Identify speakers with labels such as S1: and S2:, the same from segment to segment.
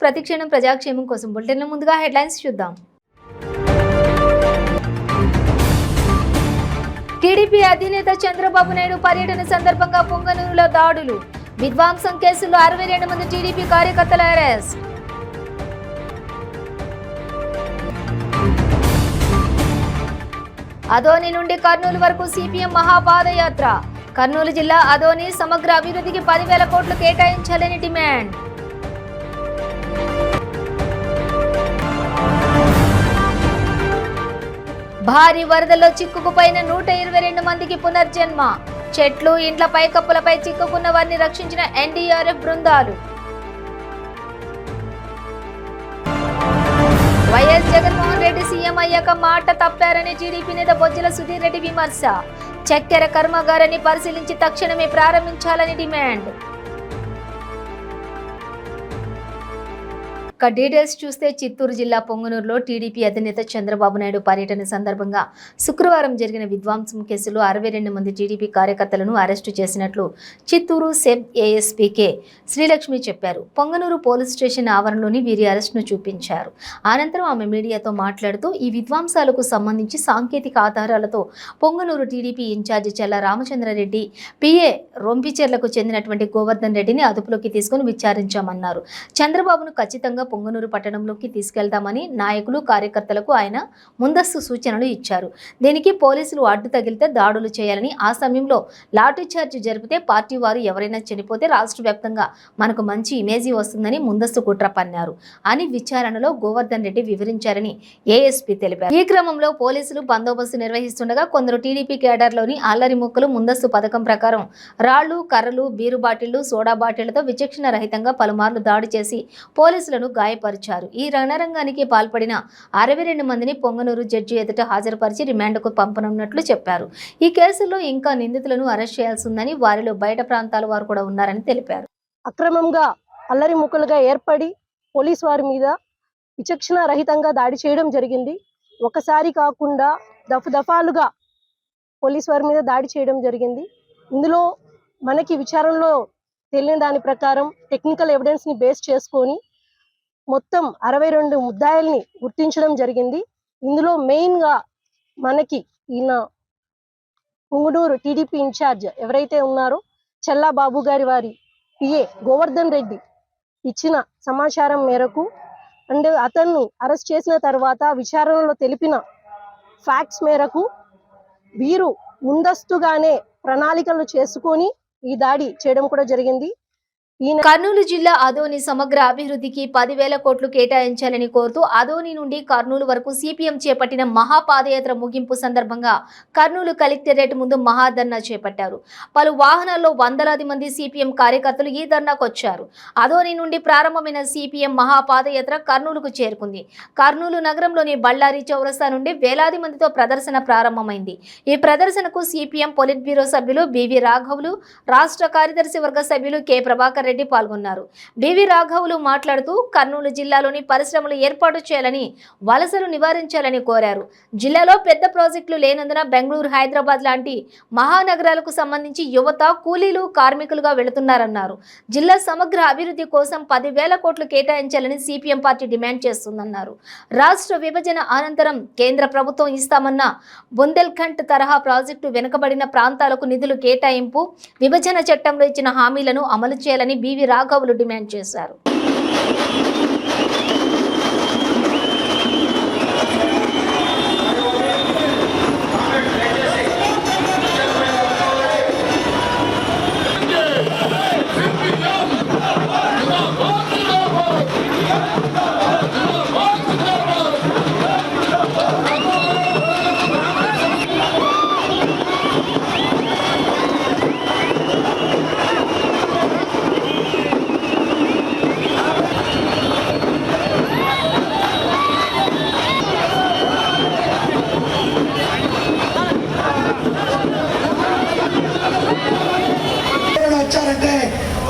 S1: ప్రతిక్షణం ప్రజాక్షేమం కోసం. బులెటిన్ల ముందుగా హెడ్లైన్స్ చూద్దాం. టీడీపీ అధినేత చంద్రబాబు నాయుడు పర్యటన సందర్భంగా పొంగనూరులో దాడులు. విధ్వంసం కేసులో 62 మంది టీడీపీ కార్యకర్తల అరెస్ట్. అదోని నుండి కర్నూలు వరకు సిపిఎం మహాపాదయాత్ర. కర్నూలు జిల్లా అదోని సమగ్ర అభివృద్ధికి 10,000 కోట్లు కేటాయించాలని డిమాండ్. భారీ వరదల్లో చిక్కుకుపోయిన 122 మందికి పునర్జన్మ. చెట్లు, ఇండ్ల పైకప్పులపై చిక్కుకున్న వారిని రక్షించిన ఎన్డీఆర్ఎఫ్ బృందాలు. వైఎస్ జగన్మోహన్ రెడ్డి సీఎం అయ్యాక మాట తప్పారని టీడీపీ నేత బొజ్జల సుధీర్ రెడ్డి విమర్శ. చక్కెర కర్మాగారాన్ని పరిశీలించి తక్షణమే ప్రారంభించాలని డిమాండ్. డీటెయిల్స్ చూస్తే చిత్తూరు జిల్లా పొంగనూరులో టీడీపీ అధినేత చంద్రబాబు నాయుడు పర్యటన సందర్భంగా శుక్రవారం జరిగిన విధ్వంసం కేసులో 62 మంది టీడీపీ కార్యకర్తలను అరెస్టు చేసినట్లు Chittoor SEB ASP K Srilakshmi చెప్పారు. పొంగనూరు పోలీస్ స్టేషన్ ఆవరణలోని వీరి అరెస్టును చూపించారు. అనంతరం ఆమె మీడియాతో మాట్లాడుతూ ఈ విధ్వంసాలకు సంబంధించి సాంకేతిక ఆధారాలతో పొంగనూరు టీడీపీ ఇన్ఛార్జి చెల్ల రామచంద్రారెడ్డి, పిఏ రొంపిచెర్లకు చెందినటువంటి గోవర్ధన్ రెడ్డిని అదుపులోకి తీసుకుని విచారించామన్నారు. చంద్రబాబును ఖచ్చితంగా పొంగనూరు పట్టణంలోకి తీసుకెళ్తామని నాయకులు, కార్యకర్తలకు ఆయన ముందస్తు సూచనలు ఇచ్చారు. దీనికి పోలీసులు అడ్డు తగిలితే దాడులు చేయాలని, ఆ సమయంలో లాఠీచార్జ్ జరిపితే పార్టీ వారు ఎవరైనా చనిపోతే రాష్ట్ర వ్యాప్తంగా మనకు మంచి ఇమేజీ వస్తుందని ముందస్తు కుట్ర పన్నారు అని విచారణలో గోవర్ధన్ రెడ్డి వివరించారని ఏఎస్పీ తెలిపారు. ఈ క్రమంలో పోలీసులు బందోబస్తు నిర్వహిస్తుండగా కొందరు టీడీపీ కేడర్లోని అల్లరి ముక్కలు ముందస్తు పథకం ప్రకారం రాళ్లు, కర్రలు, బీరు బాటిళ్లు, సోడా బాటిళ్లతో విచక్షణ రహితంగా పలుమార్లు దాడి చేసి పోలీసులను గాయపరిచారు. ఈ రణరంగానికి పాల్పడిన 62 మందిని పొంగనూరు జడ్జి ఎదుట హాజరుపరిచి రిమాండ్కు పంపనున్నట్లు చెప్పారు. ఈ కేసులో ఇంకా నిందితులను అరెస్ట్ చేయాల్సి ఉందని, వారిలో బయట ప్రాంతాల వారు కూడా ఉన్నారని తెలిపారు.
S2: అక్రమంగా అల్లరి ముక్కలుగా ఏర్పడి పోలీసు వారి మీద విచక్షణ రహితంగా దాడి చేయడం జరిగింది. ఒకసారి కాకుండా దఫాలుగా పోలీసు వారి మీద దాడి చేయడం జరిగింది. ఇందులో మనకి విచారణలో తెలియని దాని ప్రకారం టెక్నికల్ ఎవిడెన్స్ ని బేస్ చేసుకొని మొత్తం 62 ముద్దాయిల్ని గుర్తించడం జరిగింది. ఇందులో మెయిన్ గా మనకి ఈయన పొంగనూరు టీడీపీ ఇన్ఛార్జ్ ఎవరైతే ఉన్నారో చెల్లా బాబు గారి వారి పిఏ గోవర్ధన్ రెడ్డి ఇచ్చిన సమాచారం మేరకు అండ్ అతన్ని అరెస్ట్ చేసిన తర్వాత విచారణలో తెలిపిన ఫ్యాక్ట్స్ మేరకు వీరు ముందస్తుగానే ప్రణాళికలు చేసుకొని ఈ దాడి చేయడం కూడా జరిగింది.
S1: కర్నూలు జిల్లా అదోని సమగ్ర అభివృద్ధికి 10,000 కోట్లు కేటాయించాలని కోరుతూ అదోని నుండి కర్నూలు వరకు సిపిఎం చేపట్టిన మహాపాదయాత్ర ముగింపు సందర్భంగా కర్నూలు కలెక్టరేట్ ముందు మహాధర్నా చేపట్టారు. పలు వాహనాల్లో వందలాది మంది సిపిఎం కార్యకర్తలు ఈ ధర్నాకు వచ్చారు. అదోని నుండి ప్రారంభమైన సిపిఎం మహాపాదయాత్ర కర్నూలుకు చేరుకుంది. కర్నూలు నగరంలోని బళ్ళారి చౌరస్తా నుండి వేలాది మందితో ప్రదర్శన ప్రారంభమైంది. ఈ ప్రదర్శనకు సిపిఎం పొలిట్ బ్యూరో సభ్యులు బివి రాఘవులు, రాష్ట్ర కార్యదర్శి వర్గ సభ్యులు కె ప్రభాకర్ రెడ్డి పాల్గొన్నారు. బివి రాఘవులు మాట్లాడుతూ కర్నూలు జిల్లాలోని పరిశ్రమలు ఏర్పాటు చేయాలని, వలసలు నివారించాలని కోరారు. జిల్లాలో పెద్ద ప్రాజెక్టులు లేనందున బెంగళూరు, హైదరాబాద్ లాంటి మహానగరాలకు సంబంధించి యువత కూలీలు, కార్మికులుగా వెళుతున్నారన్నారు. జిల్లా సమగ్ర అభివృద్ధి కోసం 10,000 కోట్లు కేటాయించాలని సిపిఎం పార్టీ డిమాండ్ చేస్తుందన్నారు. రాష్ట్ర విభజన అనంతరం కేంద్ర ప్రభుత్వం ఇస్తామన్న బుందేల్ఖండ్ తరహా ప్రాజెక్టు వెనుకబడిన ప్రాంతాలకు నిధులు కేటాయింపు, విభజన చట్టంలో ఇచ్చిన హామీలను అమలు చేయాలని బివి రాఘవులు డిమాండ్ చేశారు.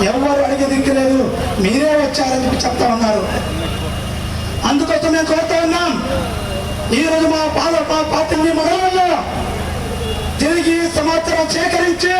S3: ఎవరు అడిగే దిక్కులేదు, మీరే వచ్చారని చెప్తా ఉన్నారు. అందుకోసం మేము కోరుతా ఉన్నాం, ఈరోజు మా పార్టీని మొదలయ్యా తిరిగి సమాచారం సేకరించి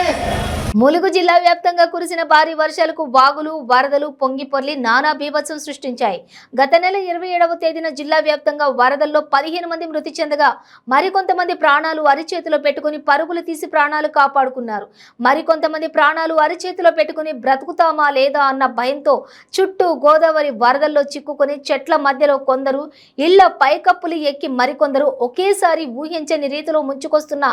S1: ములుగు జిల్లా వ్యాప్తంగా కురిసిన భారీ వర్షాలకు వాగులు వరదలు పొంగిపొర్లి నానా బీభత్సం సృష్టించాయి. గత నెల 27వ తేదీన జిల్లా వ్యాప్తంగా వరదల్లో 15 మంది మృతి చెందగా మరికొంతమంది ప్రాణాలు అరిచేతిలో పెట్టుకుని పరుగులు తీసి ప్రాణాలు కాపాడుకున్నారు. మరికొంతమంది ప్రాణాలు అరిచేతిలో పెట్టుకుని బ్రతుకుతామా లేదా అన్న భయంతో చుట్టూ గోదావరి వరదల్లో చిక్కుకుని చెట్ల మధ్యలో కొందరు, ఇళ్ల పైకప్పులు ఎక్కి మరికొందరు ఒకేసారి ఊహించని రీతిలో ముంచుకొస్తున్న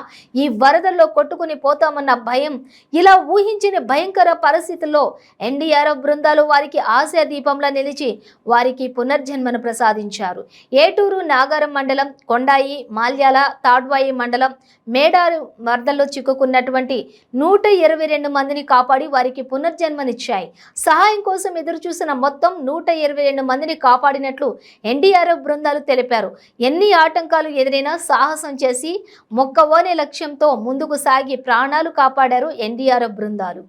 S1: ఈ వరదల్లో కొట్టుకుని పోతామన్న భయం, ఇలా ఊహించిన భయంకర పరిస్థితుల్లో ఎన్డీఆర్ఎఫ్ బృందాలు వారికి ఆశయ దీపంలా నిలిచి వారికి పునర్జన్మను ప్రసాదించారు. ఏటూరు నాగారం మండలం, కొండాయి, మాల్యాల, తాడ్వాయి మండలం మేడారు వరదల్లో చిక్కుకున్నటువంటి 122 మందిని కాపాడి వారికి పునర్జన్మనిచ్చాయి. సహాయం కోసం ఎదురు చూసిన మొత్తం 122 మందిని కాపాడినట్లు ఎన్డీఆర్ఎఫ్ బృందాలు తెలిపారు. ఎన్ని ఆటంకాలు ఎదురైనా సాహసం చేసి మొక్కవోనే లక్ష్యంతో ముందుకు సాగి ప్రాణాలు కాపాడారు ఎన్డీఆర్ఎఫ్ బృందాలు.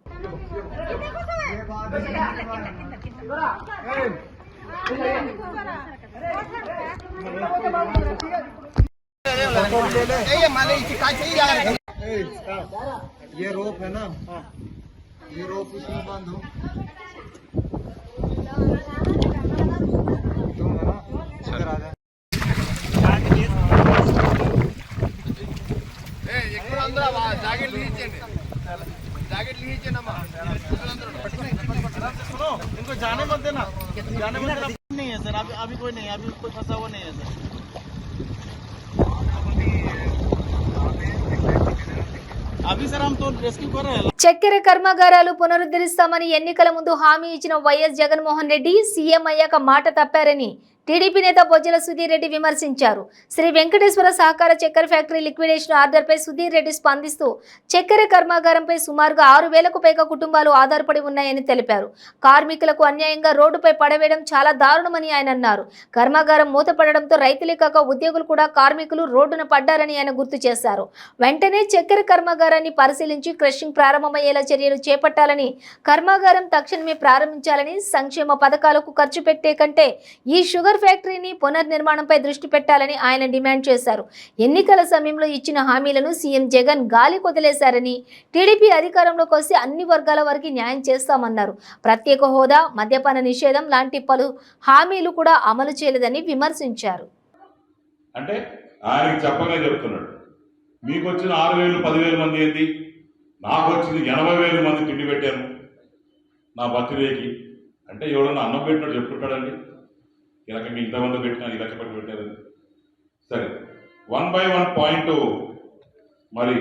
S4: ये रोप है ना, ये रोप इसमें बांधो जो है ना इधर आ जाए। सुनो, इनको जाने मत देना, जाने मत देना। नहीं है सर, अभी कोई नहीं है, अभी कोई फंसा हुआ नहीं है सर। अभी सर हम तो रेस्क्यू कर रहे हैं।
S1: చక్కెర కర్మాగారాలు పునరుద్ధరిస్తామని ఎన్నికల ముందు హామీ ఇచ్చిన వైఎస్ జగన్మోహన్ రెడ్డి సీఎం అయ్యాక మాట తప్పారని టీడీపీ నేత బొజ్జల సుధీర్ రెడ్డి విమర్శించారు. శ్రీ వెంకటేశ్వర సహకార చక్కెర ఫ్యాక్టరీ లిక్విడేషన్ ఆర్డర్పై సుధీర్ రెడ్డి స్పందిస్తూ చక్కెర కర్మాగారంపై సుమారుగా 6,000కు పైగా కుటుంబాలు ఆధారపడి ఉన్నాయని తెలిపారు. కార్మికులకు అన్యాయంగా రోడ్డుపై పడవేయడం చాలా దారుణమని ఆయన అన్నారు. కర్మాగారం మూతపడడంతో రైతులే కాక ఉద్యోగులు కూడా కార్మికులు రోడ్డున పడ్డారని ఆయన గుర్తు చేశారు. వెంటనే చక్కెర కర్మాగారాన్ని పరిశీలించి క్రషింగ్ ప్రారంభమయ్యేలా చర్యలు చేపట్టాలని, కర్మాగారం తక్షణమే ప్రారంభించాలని, సంక్షేమ పథకాలకు ఖర్చు పెట్టే కంటే ఈ షుగర్ ఫ్యాక్టరీని పునర్నిర్మాణంపై దృష్టి పెట్టాలని ఆయన డిమాండ్ చేశారు. ఎన్నికల సమయంలో ఇచ్చిన హామీలను సీఎం జగన్ గాలి కొదిలేశారని, టీడీపీ అధికారంలోకి వస్తే అన్ని వర్గాల వారికి న్యాయం చేస్తామన్నారు. ప్రత్యేక హోదా, మద్యపాన నిషేధం లాంటి పలు హామీలు కూడా అమలు చేయలేదని విమర్శించారు.
S5: అంటే ఆయనకి చెప్పగా చెప్తున్నాడు, మీకు వచ్చిన 6,000 10,000 మంది ఏంటి, నాకు వచ్చింది 80,000 మంది తిండి పెట్టాను నా బర్త్డేకి. అంటే ఎవడన్నా అన్నం పెట్టినట్టు చెప్పుకుంటాడండి? ఈ రకంగా ఇంతమంది పెట్టినా ఈ లెక్క పెట్టి పెట్టారు. సరే, 1 by 1 పాయింట్ మరి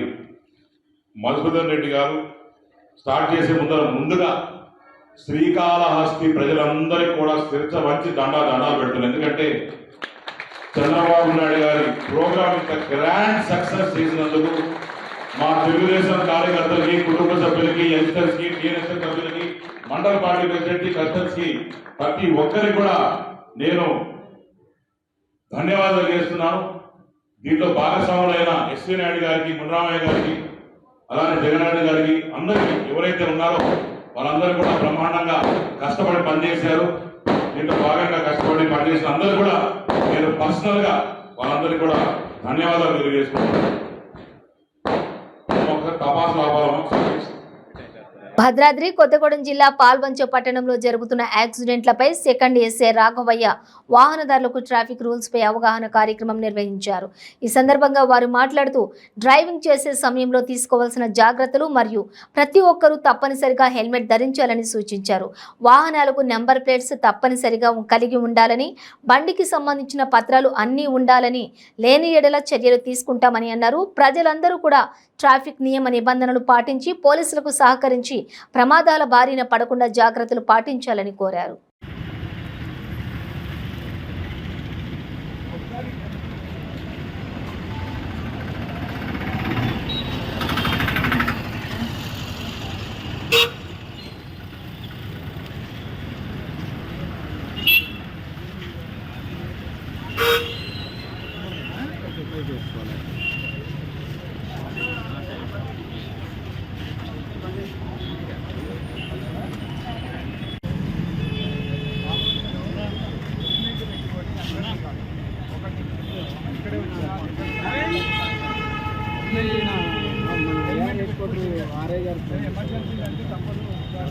S5: మధుసూదన్ రెడ్డి గారు స్టార్ట్ చేసే ముందుగా శ్రీకాళహస్తి ప్రజలందరికీ కూడా శిరస వంచి దండాలు పెడుతున్నారు. ఎందుకంటే చంద్రబాబు నాయుడు గారి ప్రోగ్రామ్ ఇంత గ్రాండ్ సక్సెస్ చేసినందుకు మా తెలుగుదేశం కార్యకర్తలకి, కుటుంబ సభ్యులకి, యంగ్స్టర్స్కి, టీఎన్ఎస్ఎస్ సభ్యులకి, మండల పార్టీ ప్రెసిడెంట్కి, కస్టర్స్కి, ప్రతి ఒక్కరికి కూడా నేను ధన్యవాదాలు చేస్తున్నాను. దీంట్లో భాగస్వాములైన ఎస్వి నాయుడు గారికి, మునరామయ్య గారికి, అలానే జగన్నాథ్ గారికి, అందరికీ ఎవరైతే ఉన్నారో వాళ్ళందరూ కూడా బ్రహ్మాండంగా కష్టపడి పనిచేశారు. దీంట్లో భాగంగా కష్టపడి పనిచేసిన అందరూ కూడా నేను పర్సనల్గా వాళ్ళందరికీ కూడా ధన్యవాదాలు తెలియజేసుకుంటున్నాను. ఒక తపాసు లాభాలను
S1: భద్రాద్రి కొత్తగూడెం జిల్లా పాల్వంచ పట్టణంలో జరుగుతున్న యాక్సిడెంట్లపై సెకండ్ ఎస్ఏ రాఘవయ్య వాహనదారులకు ట్రాఫిక్ రూల్స్ పై అవగాహన కార్యక్రమం నిర్వహించారు. ఈ సందర్భంగా వారు మాట్లాడుతూ డ్రైవింగ్ చేసే సమయంలో తీసుకోవాల్సిన జాగ్రత్తలు మరియు ప్రతి ఒక్కరూ తప్పనిసరిగా హెల్మెట్ ధరించాలని సూచించారు. వాహనాలకు నెంబర్ ప్లేట్స్ తప్పనిసరిగా కలిగి ఉండాలని, బండికి సంబంధించిన పత్రాలు అన్నీ ఉండాలని, లేని ఎడల చర్యలు తీసుకుంటామని అన్నారు. ప్రజలందరూ కూడా ట్రాఫిక్ నియమ నిబంధనలు పాటించి పోలీసులకు సహకరించి ప్రమాదాల బారిన పడకుండా జాగ్రత్తలు పాటించాలని కోరారు.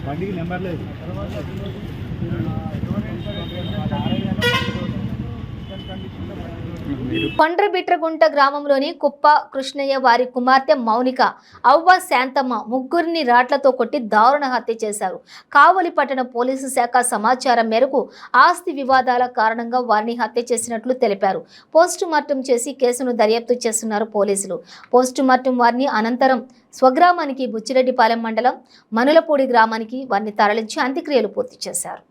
S4: బండికి నెంబర్ లేదు.
S1: కొండ్రబిట్రగుంట గ్రామంలోని కుప్ప కృష్ణయ్య వారి కుమార్తె మౌనిక అవ్వ శాంతమ్మ ముగ్గురిని రాట్లతో కొట్టి దారుణ హత్య చేశారు. కావలి పట్టణ పోలీసు శాఖ సమాచారం మేరకు ఆస్తి వివాదాల కారణంగా వారిని హత్య చేసినట్లు తెలిపారు. పోస్టుమార్టం చేసి కేసును దర్యాప్తు చేస్తున్నారు పోలీసులు. పోస్టుమార్టం వారిని అనంతరం స్వగ్రామానికి బుచ్చిరెడ్డిపాలెం మండలం మనులపూడి గ్రామానికి వారిని తరలించి అంత్యక్రియలు పూర్తి చేశారు.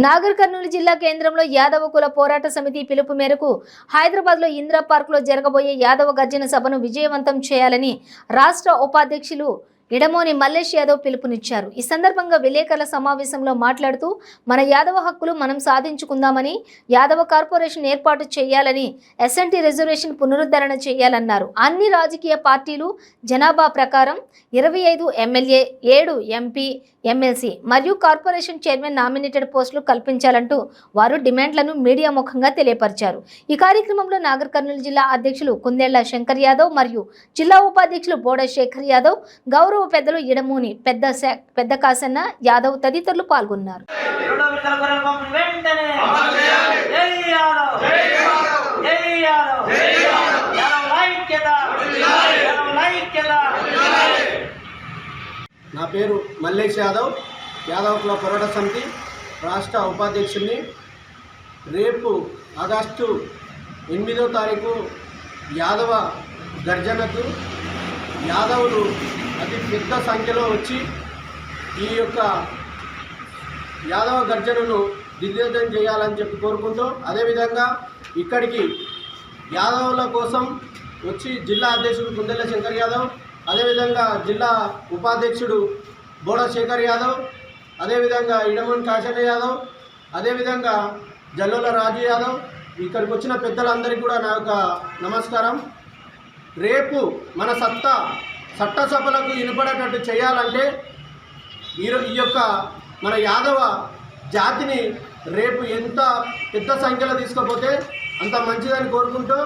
S1: నాగర్ కర్నూలు జిల్లా కేంద్రంలో యాదవ కుల పోరాట సమితి పిలుపు మేరకు హైదరాబాద్ లో ఇందిరా పార్క్ లో జరగబోయే యాదవ గర్జన సభను విజయవంతం చేయాలని రాష్ట్ర ఉపాధ్యక్షులు ఇడమోని మల్లేష్ యాదవ్ పిలుపునిచ్చారు. ఈ సందర్భంగా విలేకరుల సమావేశంలో మాట్లాడుతూ మన యాదవ హక్కులు మనం సాధించుకుందామని, యాదవ కార్పొరేషన్ ఏర్పాటు చేయాలని, ఎస్ఎన్టీ రిజర్వేషన్ పునరుద్ధరణ చేయాలన్నారు. అన్ని రాజకీయ పార్టీలు జనాభా ప్రకారం 25 ఎమ్మెల్యే, 7 ఎంపీ, ఎమ్మెల్సీ మరియు కార్పొరేషన్ చైర్మన్ నామినేటెడ్ పోస్టులు కల్పించాలంటూ వారు డిమాండ్లను మీడియా ముఖంగా తెలియపరిచారు. ఈ కార్యక్రమంలో నాగర్ కర్నూలు జిల్లా అధ్యక్షులు కుందేళ్ల శంకర్ యాదవ్ మరియు జిల్లా ఉపాధ్యక్షులు బోడ శేఖర్ యాదవ్, గౌరవ పెద్దలు ఇడమూని పెద్ద కాసన్న యాదవ్ తదితరులు పాల్గొన్నారు.
S6: నా పేరు మల్లేష్ యాదవ్, యాదవ్ కుల పోరాట సమితి రాష్ట్ర ఉపాధ్యక్షుడిని. రేపు ఆగస్టు 8వ తారీఖు యాదవ గర్జనకు యాదవులు అతి పెద్ద సంఖ్యలో వచ్చి ఈ యొక్క యాదవ గర్జనను దిగ్విజయం చేయాలని చెప్పి కోరుకుంటూ, అదేవిధంగా ఇక్కడికి యాదవుల కోసం వచ్చి జిల్లా అధ్యక్షుడు కుందేళ్ల శంకర్ యాదవ్, అదేవిధంగా జిల్లా ఉపాధ్యక్షుడు బోడ శేఖర్ యాదవ్, అదేవిధంగా ఇడమన్ కాశన్న యాదవ్, అదేవిధంగా జల్లోల రాజు యాదవ్, ఇక్కడికి వచ్చిన పెద్దలందరికీ కూడా నా యొక్క నమస్కారం. రేపు మన చట్టసభలకు వినపడేటట్టు చేయాలంటే ఈ యొక్క మన యాదవ జాతిని రేపు ఎంత పెద్ద సంఖ్యలో తీసుకపోతే అంత మంచిదని కోరుకుంటూ,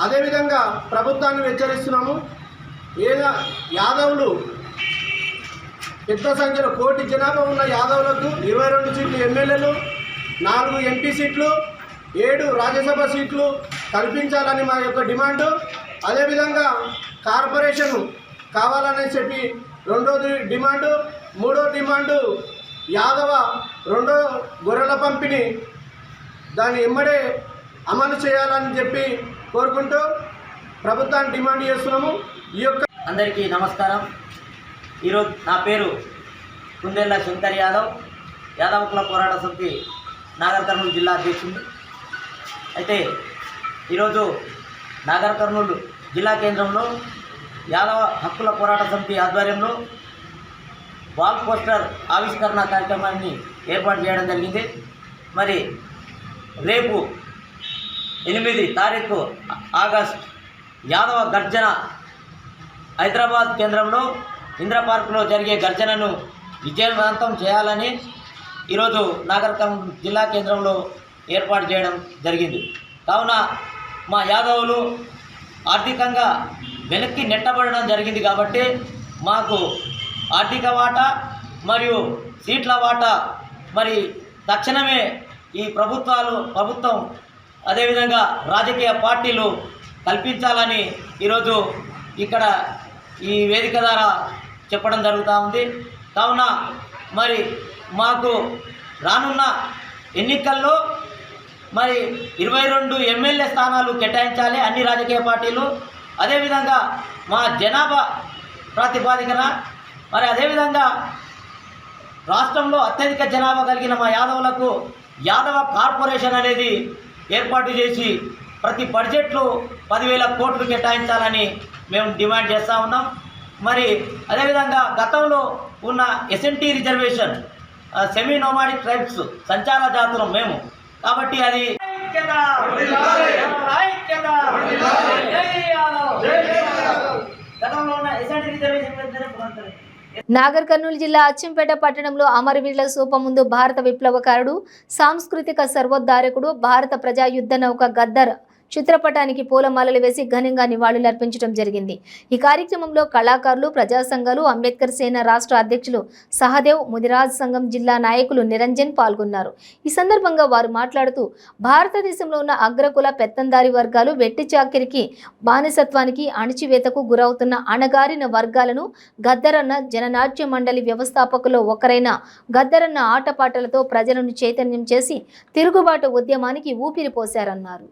S6: అదేవిధంగా ప్రభుత్వాన్ని హెచ్చరిస్తున్నాము. యాదవులు పెద్ద సంఖ్యలో 1 కోటి జనాభా ఉన్న యాదవులకు 22 సీట్లు ఎమ్మెల్యేలు, 4 ఎంపీ సీట్లు, 7 రాజ్యసభ సీట్లు కల్పించాలని మా యొక్క డిమాండు. అదేవిధంగా కార్పొరేషన్ కావాలని చెప్పి రెండోది డిమాండు. మూడో డిమాండు యాదవ రెండో గొర్రెల పంపిణీ దాన్ని ఎమ్మడే అమలు చేయాలని చెప్పి కోరుకుంటూ ప్రభుత్వాన్ని డిమాండ్ చేస్తున్నాము. ఈ యొక్క
S7: అందరికీ నమస్కారం. ఈరోజు నా పేరు కుందేళ్ల శంకర్ యాదవ్, యాదవ కుల పోరాట సమితి నాగర్ కర్నూలు జిల్లా అధ్యక్షుడు. అయితే ఈరోజు నాగర్ కర్నూలు జిల్లా కేంద్రంలో యాదవ హక్కుల పోరాట సమితి ఆధ్వర్యంలో వాల్ పోస్టర్ ఆవిష్కరణ కార్యక్రమాన్ని ఏర్పాటు చేయడం జరిగింది. మరి రేపు 8 తారీఖు ఆగస్ట్ యాదవ గర్జన హైదరాబాద్ కేంద్రంలో ఇందిరా పార్కులో జరిగే గర్జనను విజయవంతం చేయాలని ఈరోజు నాగర్ కర్నూలు జిల్లా కేంద్రంలో ఏర్పాటు చేయడం జరిగింది. కావున మా యాదవులు ఆర్థికంగా వెనక్కి నెట్టబడడం జరిగింది కాబట్టి మాకు ఆర్థిక వాటా మరియు సీట్ల వాటా మరి తక్షణమే ఈ ప్రభుత్వం అదేవిధంగా రాజకీయ పార్టీలు కల్పించాలని ఈరోజు ఇక్కడ ఈ వేదిక ద్వారా చెప్పడం జరుగుతూ ఉంది. కావున మరి మాకు రానున్న ఎన్నికల్లో మరి 22 ఎమ్మెల్యే స్థానాలు కేటాయించాలి అన్ని రాజకీయ పార్టీలు. అదేవిధంగా మా జనాభా ప్రాతిపాదికన మరి అదేవిధంగా రాష్ట్రంలో అత్యధిక జనాభా కలిగిన మా యాదవులకు యాదవ కార్పొరేషన్ అనేది ఏర్పాటు చేసి ప్రతి బడ్జెట్లో 10,000 కోట్లు కేటాయించాలని మేము డిమాండ్ చేస్తూ ఉన్నాం. మరి అదేవిధంగా గతంలో ఉన్న SNT reservation semi nomadic tribes సంచార జాతులం మేము, కాబట్టి అది గతంలో ఉన్న ఎస్ఎన్టీ రిజర్వేషన్.
S1: నాగర్ కర్నూలు జిల్లా అచ్చంపేట పట్టణంలో అమరవీరుల స్థూపం ముందు భారత విప్లవకారుడు, సాంస్కృతిక సర్వోద్ధారకుడు, భారత ప్రజా యుద్ధ నౌక గద్దర్ చిత్రపటానికి పూలమాలలు వేసి ఘనంగా నివాళులర్పించడం జరిగింది. ఈ కార్యక్రమంలో కళాకారులు, ప్రజా సంఘాలు, అంబేద్కర్ సేన రాష్ట్ర అధ్యక్షులు సహదేవ్, ముదిరాజ్ సంఘం జిల్లా నాయకులు నిరంజన్ పాల్గొన్నారు. ఈ సందర్భంగా వారు మాట్లాడుతూ భారతదేశంలో ఉన్న అగ్రకుల పెత్తందారి వర్గాలు వెట్టి చాకిరికి, బానిసత్వానికి, అణచివేతకు గురవుతున్న అణగారిన వర్గాలను గద్దరన్న జననాట్య మండలి వ్యవస్థాపకులు ఒకరైన గద్దరన్న ఆటపాటలతో ప్రజలను చైతన్యం చేసి తిరుగుబాటు ఉద్యమానికి ఊపిరి పోశారన్నారు.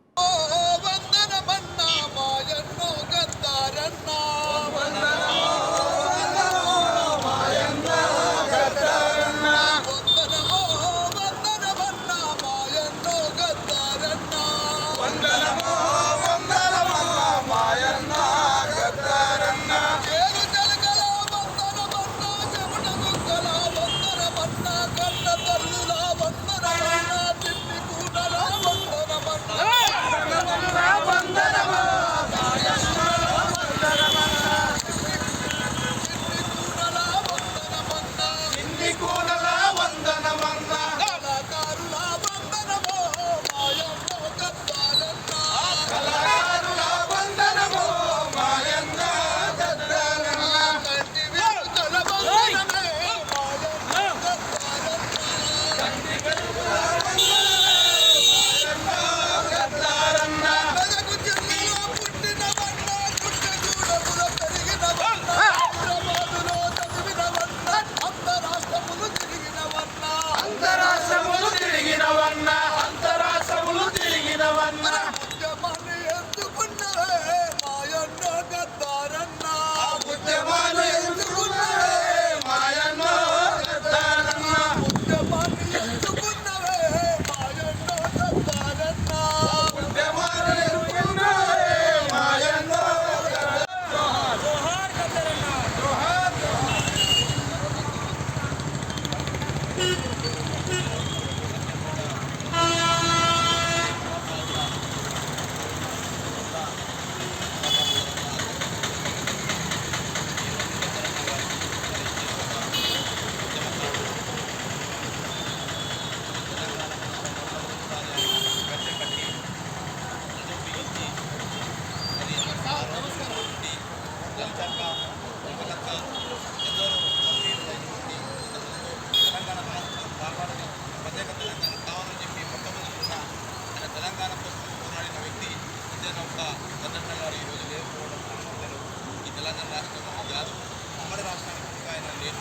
S4: ఉమ్మడి రాష్ట్రానికి ఆయన లేదు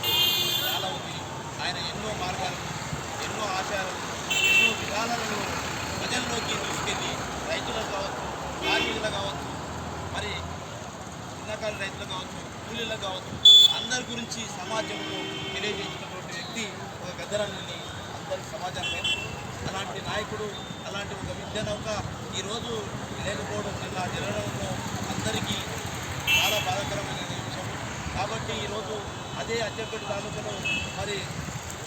S4: చాలా ఉంది. ఆయన ఎన్నో మార్గాలు, ఎన్నో ఆశయాలు, ఎన్నో విధానాలను ప్రజల్లోకి తీసుకెళ్ళి రైతులకు కావచ్చు, కార్మికులకు కావచ్చు, మరి చిన్నకారు రైతులకు కావచ్చు, కూలీలకు కావచ్చు, అందరి గురించి సమాజంలో తెలియజేసినటువంటి వ్యక్తి ఒక గద్దరన్నని అందరి సమాజంలో. అలాంటి నాయకుడు, అలాంటి ఒక విద్య నౌక ఈరోజు లేకపోవడం జిల్లా జరగడంలో అందరికీ చాలా బాధాకరమైన విషయం. కాబట్టి ఈరోజు అదే అచ్చంపేట తాలూకాలో మరి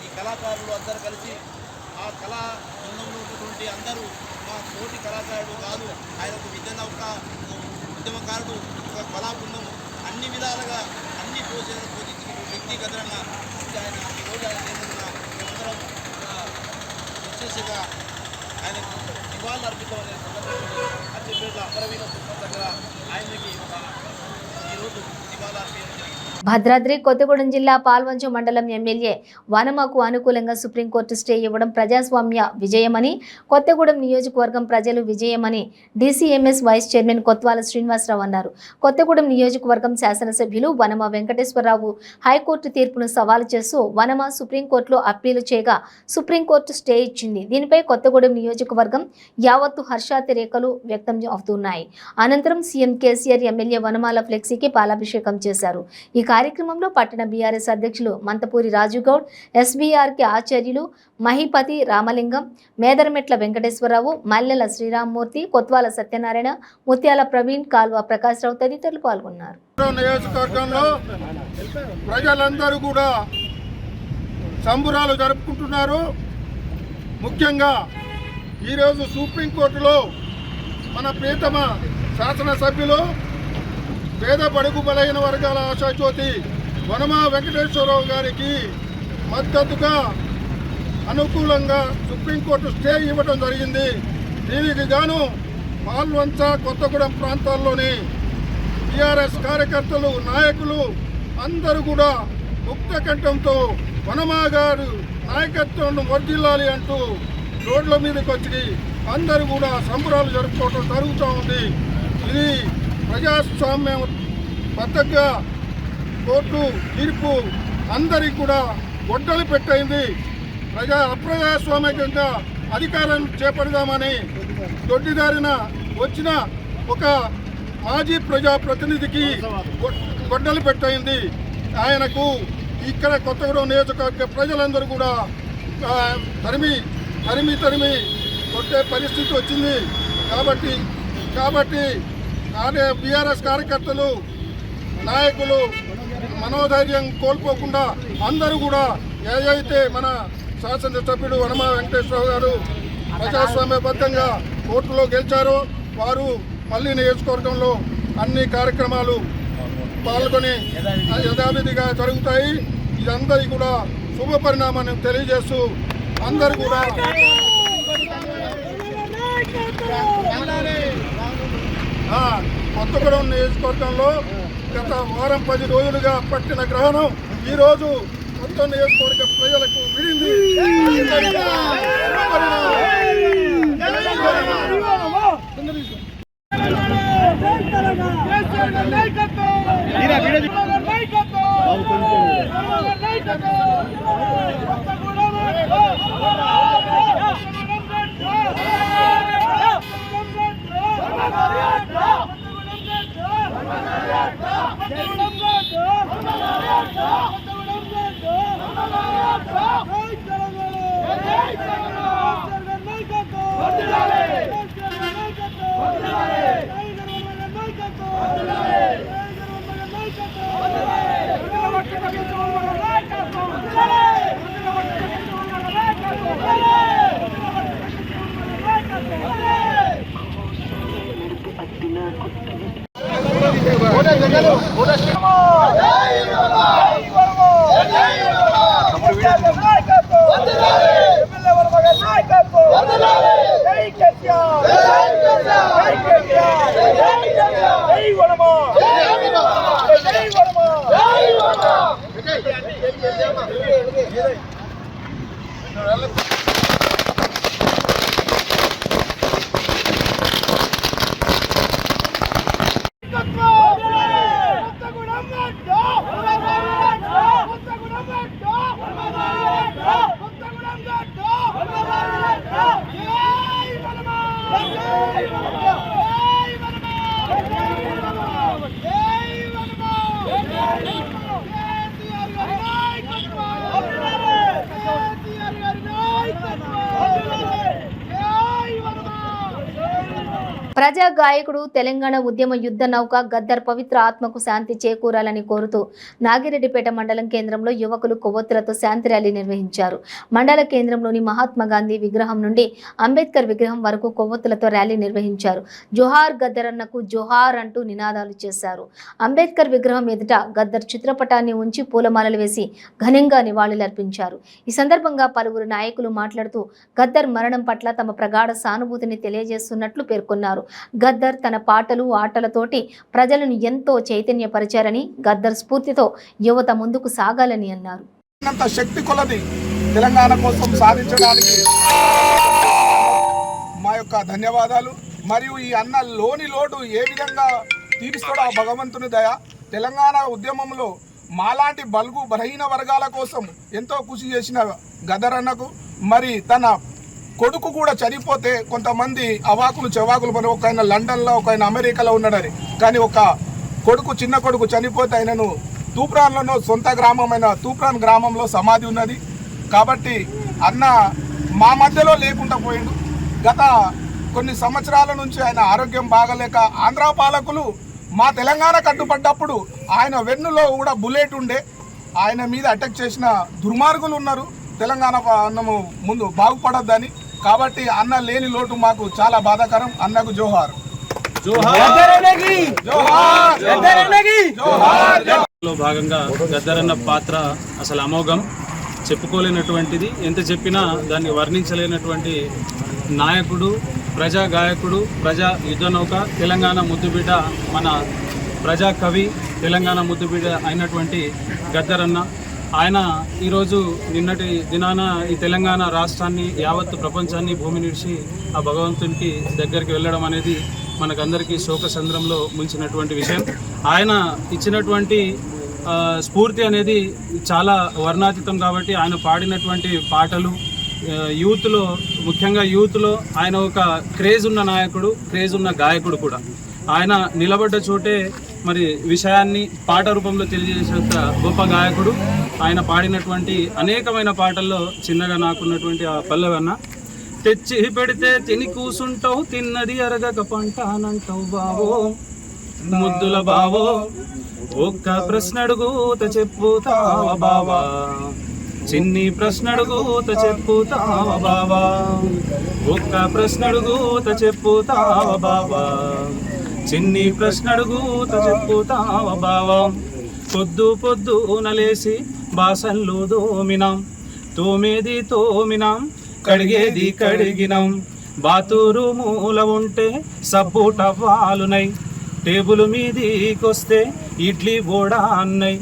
S4: ఈ కళాకారులు అందరూ కలిసి ఆ కళా బృందంలో ఉన్నటువంటి అందరూ మా తోటి కళాకారుడు కాదు, ఆయన ఒక విద్య నౌక, ఉద్యమకారుడు, ఒక కళా బృందం, అన్ని విధాలుగా అన్ని పోషించిన వ్యక్తి గద్దరన్న. ఆయన ఈరోజు ఆయన చేస్తున్న అందరం విశేషంగా ఆయనకు నివాళులు అర్పితమనే సందర్భంలో అచ్చంపేట అమరవీర స్థూపం దగ్గర ఆయనకి ఈరోజు నివాళులు అర్పించడం జరిగింది.
S1: భద్రాద్రి కొత్తగూడెం జిల్లా పాల్వంచ మండలం ఎమ్మెల్యే వనమకు అనుకూలంగా సుప్రీంకోర్టు స్టే ఇవ్వడం ప్రజాస్వామ్య విజయమని, కొత్తగూడెం నియోజకవర్గం ప్రజలు విజయమని DCMS vice chairman Kothwala Srinivasa Rao అన్నారు. కొత్తగూడెం నియోజకవర్గం శాసనసభ్యులు వనమ వెంకటేశ్వరరావు హైకోర్టు తీర్పును సవాలు చేస్తూ వనమ సుప్రీంకోర్టులో అప్పీలు చేయగా సుప్రీంకోర్టు స్టే ఇచ్చింది. దీనిపై కొత్తగూడెం నియోజకవర్గం యావత్తు హర్షాతిరేకలు వ్యక్తం అవుతున్నాయి. అనంతరం సీఎం కేసీఆర్ ఎమ్మెల్యే వనమాల ఫ్లెక్సీకి పాలాభిషేకం చేశారు. ఈ కార్యక్రమంలో పట్టణ బీఆర్ఎస్ అధ్యక్షులు మంతపూరి రాజుగౌడ్, ఎస్బీఆర్కే ఆచార్యులు మహిపతి రామలింగం, మేదరమెట్ల వెంకటేశ్వరరావు, మల్లెల శ్రీరామ్మూర్తి, కొత్వాల సత్యనారాయణ, ముత్యాల ప్రవీణ్, కాల్వ ప్రకాశ్రావు తదితరులు పాల్గొన్నారు.
S6: నియోజకవర్గంలో ప్రజలందరూ కూడా సంబురాలు జరుపుకుంటున్నారు. ముఖ్యంగా ఈరోజు సుప్రీంకోర్టులో మన ప్రియతమ శాసనసభ్యులు పేద బడుగు బలహీన వర్గాల ఆశాజ్యోతి వనమ వెంకటేశ్వరరావు గారికి మద్దతుగా అనుకూలంగా సుప్రీంకోర్టు స్టే ఇవ్వడం జరిగింది. దీనికి గాను పాల్వంచ, కొత్తగూడెం ప్రాంతాల్లోని టీఆర్ఎస్ కార్యకర్తలు, నాయకులు అందరూ కూడా ముక్త కంఠంతో వనమ గారు నాయకత్వం వర్ధిల్లాలి అంటూ రోడ్ల మీదకి వచ్చి అందరూ కూడా సంబరాలు జరుపుకోవడం జరుగుతూ ఉంది. ఇది ప్రజాస్వామ్యం బద్దగా కోర్టు తీర్పు అందరికి కూడా గొడ్డలి పెట్టింది. అప్రజాస్వామికంగా అధికారం చేపడదామని దొడ్డిదారిన వచ్చిన ఒక మాజీ ప్రజాప్రతినిధికి గొడ్డలి పెట్టింది. ఆయనకు ఇక్కడ కొత్తగూడెం నియోజకవర్గ ప్రజలందరూ కూడా తరిమి కొట్టే పరిస్థితి వచ్చింది. కాబట్టి బీఆర్ఎస్ కార్యకర్తలు, నాయకులు మనోధైర్యం కోల్పోకుండా అందరూ కూడా ఏదైతే మన శాసనసభ్యుడు వనమ వెంకటేశ్వరరావు గారు ప్రజాస్వామ్యబద్ధంగా కోర్టులో గెలిచారో వారు మళ్ళీ నియోజకవర్గంలో అన్ని కార్యక్రమాలు పాల్గొని యథావిధిగా జరుగుతాయి. ఇదందరికీ కూడా శుభ పరిణామాన్ని తెలియజేస్తూ అందరూ కూడా కొత్తగూడెం నియోజకవర్గంలో గత వారం 10 రోజులుగా పట్టిన గ్రహణం ఈరోజు మొత్తం నియోజకవర్గ ప్రజలకు విడింది.
S1: ప్రజా గాయకుడు, తెలంగాణ ఉద్యమ యుద్ధ నౌక గద్దర్ పవిత్ర ఆత్మకు శాంతి చేకూరాలని కోరుతూ నాగిరెడ్డిపేట మండలం కేంద్రంలో యువకులు కొవ్వొత్తులతో శాంతి ర్యాలీ నిర్వహించారు. మండల కేంద్రంలోని మహాత్మా గాంధీ విగ్రహం నుండి అంబేద్కర్ విగ్రహం వరకు కొవ్వొత్తులతో ర్యాలీ నిర్వహించారు. జోహార్ గద్దర్ అన్నకు జోహార్ అంటూ నినాదాలు చేశారు. అంబేద్కర్ విగ్రహం ఎదుట గద్దర్ చిత్రపటాన్ని ఉంచి పూలమాలలు వేసి ఘనంగా నివాళులర్పించారు. ఈ సందర్భంగా పలువురు నాయకులు మాట్లాడుతూ గద్దర్ మరణం పట్ల తమ ప్రగాఢ సానుభూతిని తెలియజేస్తున్నట్లు పేర్కొన్నారు. గద్దర్ తన పాటలు ఆటలతోటి ప్రజలను ఎంతో చైతన్యపరిచారని, గద్దర్ స్ఫూర్తితో యువత ముందుకు సాగాలని అన్నారు.
S8: శక్తి కొలది తెలంగాణ కోసం సాధించడానికి మా యొక్క ధన్యవాదాలు. మరియు ఈ అన్న లోని లోటు ఏ విధంగా తీరుస్తాడో ఆ భగవంతుని దయ. తెలంగాణ ఉద్యమంలో మాలాంటి బలుగు బలహీన వర్గాల కోసం ఎంతో కృషి చేసిన గద్దర్ అన్నకు, మరి తన కొడుకు కూడా చనిపోతే కొంతమంది అవాకులు చెవాకులు పని, ఒక ఆయన లండన్లో, ఒక ఆయన అమెరికాలో ఉన్నాడని, కానీ ఒక కొడుకు, చిన్న కొడుకు చనిపోతే ఆయనను తూప్రాన్లోనో సొంత గ్రామమైన తూప్రాన్ గ్రామంలో సమాధి ఉన్నది. కాబట్టి అన్న మా మధ్యలో లేకుండా పోయిండు. గత కొన్ని సంవత్సరాల నుంచి ఆయన ఆరోగ్యం బాగలేక ఆంధ్ర పాలకులు మా తెలంగాణ కట్టుపడ్డప్పుడు ఆయన వెన్నులో కూడా బుల్లెట్ ఉండే, ఆయన మీద అటాక్ చేసిన దుర్మార్గులు ఉన్నారు. తెలంగాణ అన్నము ముందు బాగుపడద్దని. కాబట్టి అన్న లేని లోటు మాకు చాలా బాధాకరం. అన్నకు జోహార్.
S9: లో భాగంగా గద్దరన్న పాత్ర అసలు అమోఘం, చెప్పుకోలేనటువంటిది. ఎంత చెప్పినా దాన్ని వర్ణించలేనటువంటి నాయకుడు, ప్రజా గాయకుడు, ప్రజా యుద్ధనౌక, తెలంగాణ ముద్దుబిడ్డ, మన ప్రజా కవి, తెలంగాణ ముద్దుబిడ్డ అయినటువంటి గద్దరన్న. ఆయన ఈరోజు నిన్నటి దినాన ఈ తెలంగాణ రాష్ట్రాన్ని, యావత్తు ప్రపంచాన్ని భూమి నిడిచి ఆ భగవంతునికి దగ్గరికి వెళ్ళడం అనేది మనకందరికీ శోకసంద్రంలో ముంచినటువంటి విషయం. ఆయన ఇచ్చినటువంటి స్ఫూర్తి అనేది చాలా వర్ణాతీతం. కాబట్టి ఆయన పాడినటువంటి పాటలు యూత్లో, ముఖ్యంగా యూత్లో ఆయన ఒక క్రేజ్ ఉన్న నాయకుడు, క్రేజ్ ఉన్న గాయకుడు కూడా. ఆయన నిలబడ్డ చోటే మరి విషయాన్ని పాట రూపంలో తెలియజేసేంత గొప్ప గాయకుడు. ఆయన పాడినటువంటి అనేకమైన పాటల్లో చిన్నగా నాకున్నటువంటి ఆ పల్లవన్న, తెచ్చి పెడితే తిని కూసుంటావు, తిన్నది అరగక పంట అనంటావు బావో, ముద్దుల బావో, ఒక్క ప్రశ్న అడుగుత చెప్పుతావా బావా, చిన్ని ప్రశ్న అడుగుత చెప్పుతావా బావా, ఒక్క ప్రశ్న అడుగుత చెప్పుతావా బావా, చిన్ని ప్రశ్న అడుగుత చెప్పుతావా బావా. పొద్దు పొద్దున లేసి బాసన్లు దోమినాం, తోమేది తోమినాం, కడిగేది కడిగినాం, బాతురు మూల ఉంటే సబ్బు టవ్వాలునై, టేబుల్ మీదికొస్తే ఇడ్లీ బోడా అన్నై,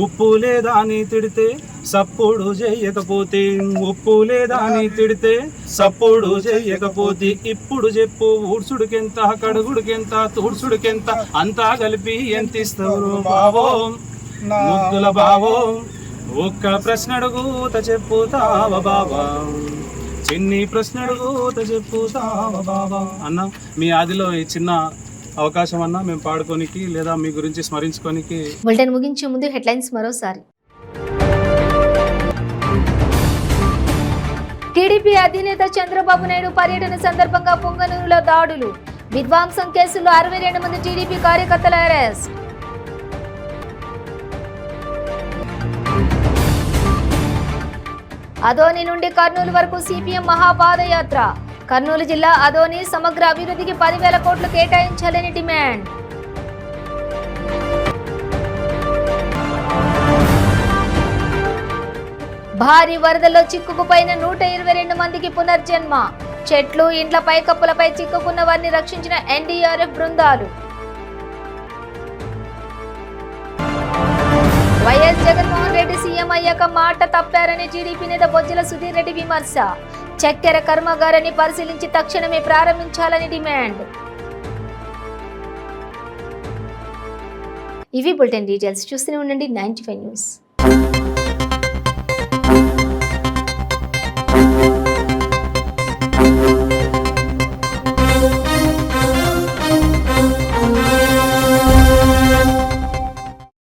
S9: ఉప్పు లేదా అని తిడితే సప్పుడు చెయ్యకపోతే, ఉప్పు లేదా అని తిడితే సప్పుడు చెయ్యకపోతే, ఇప్పుడు చెప్పు ఊడ్సుడికెంత, కడుగుడికెంత, తూడ్సుడికెంత, అంతా కలిపి ఎంత ఇస్తారు బావో, ముద్దుల బావో, ఒక్క ప్రశ్న అడుగుత చెప్పుతావా బావా, చిన్ని ప్రశ్న అడుగుత చెప్పుతావా బావా. అన్న మీ ఆదిలో ఈ చిన్న అవకాశం అన్నా మేము పాడుకోనికి లేదా మీ గురించి స్మరించుకోనికి.
S1: బులెటిన్ ముగించే ముందు హెడ్లైన్స్ మరోసారి. టీడీపీ అధినేత చంద్రబాబు నాయుడు పర్యటన సందర్భంగా పొంగనూరులో దాడులు, విధ్వంసం కేసులో 62 మంది టీడీపీ కార్యకర్తల అరెస్ట్. అదోని నుండి కర్నూలు వరకు సిపిఎం మహాపాదయాత్ర, కర్నూలు జిల్లా అదోని సమగ్ర అభివృద్ధికి 10,000 కోట్లు కేటాయించాలని డిమాండ్. భారీ వరదల్లో చిక్కుకుపోయిన 122 మందికి పునర్జన్మ, చెట్లు, ఇండ్ల పైకప్పులపై చిక్కుకున్న వారిని రక్షించిన ఎన్డీఆర్ఎఫ్ బృందాలు. వైఎస్ జగన్మోహన్ రెడ్డి సీఎం అయ్యాక మాట తప్పారని టీడీపీ నేత బొజ్జల సుధీర్ రెడ్డి విమర్శ, చక్కెర కర్మాగారాన్ని పరిశీలించి తక్షణమే ప్రారంభించాలని డిమాండ్. ఇవి బులెటిన్ డీటెయిల్స్. చూస్తూనే ఉండండి 95 న్యూస్.